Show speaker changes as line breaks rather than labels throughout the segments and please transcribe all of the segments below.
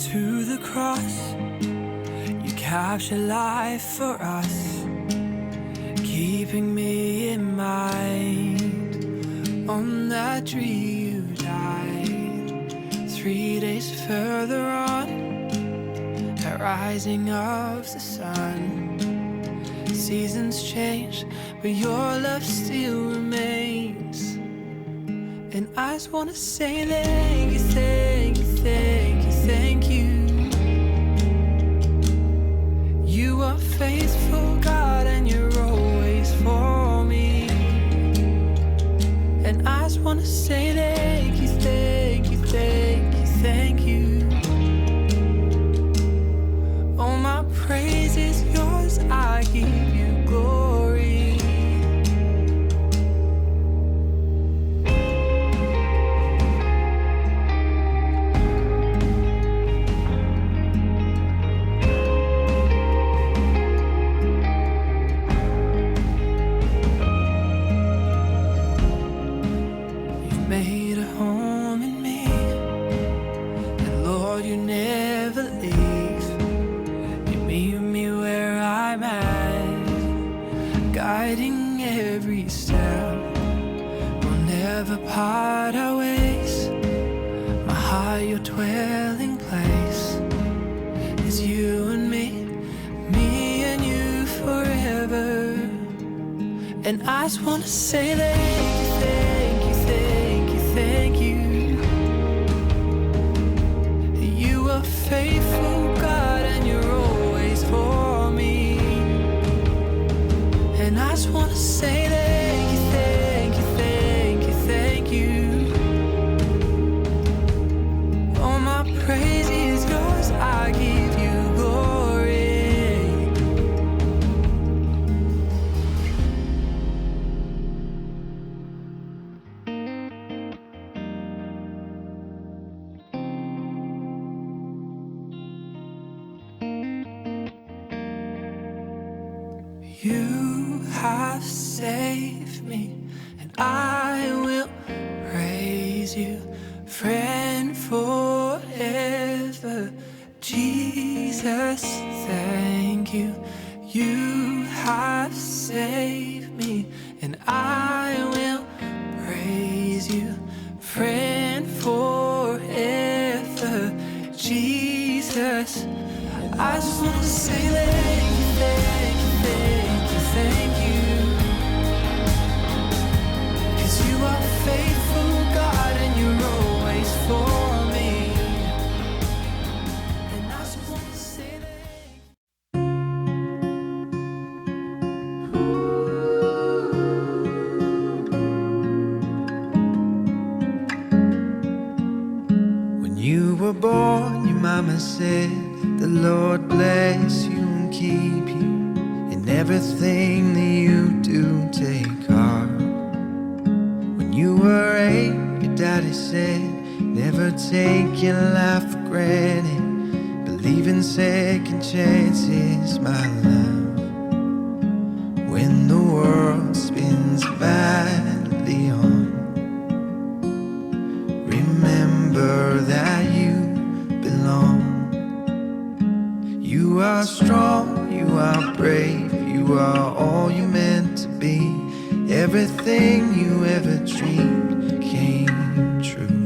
to the cross, you capture life for us, keeping me in mind. On that tree you died. 3 days further on, the rising of the sun. Seasons change, but your love still remains. And I just wanna say thank you, thank you, thank you, thank you. You are faithful, God, and you're always for me. And I just wanna say thank you, thank you, thank you, thank you. All my praise is yours, I give you glory. You've made a home in me, and Lord, you never leave. You meet me where I'm at, guiding every step. We'll never part our ways. My heart, your dwelling place is you and me and you forever. And I just wanna say thank you, thank you, thank you, thank you. You are faithful, God, and you're always for me. And I just wanna say thank you, thank you, thank you, thank you. All my praise is yours, I give you glory. You have saved me, and I will praise you, friend, forever. Jesus, thank you. You have saved me, and I will praise you, friend, forever. Jesus, I just wanna say thank you, thank you, thank you, thank you. 'Cause you are faithful, God, and you're always for me. And I just wanna say thank you. When you were born, your mama said, the Lord bless you and keep you. In everything that you do, take heart. When you were 8, your daddy said, never take your life for granted. Believe in second chances, my love. When the world spins madly on, remember that you belong. You are strong, you are brave, you are all you meant to be. Everything you ever dreamed came true.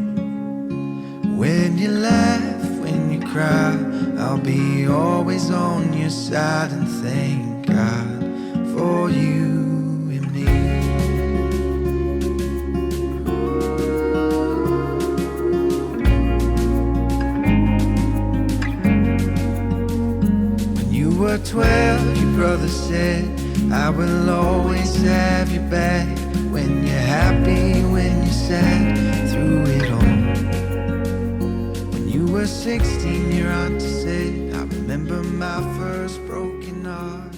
When you laugh, when you cry, I'll be always on your side, and thank God for you and me. When you were 12, your brother said, I will always have your back. When you're happy, when you're sad, through it all. When you were 16, your auntie said, I remember my first broken heart.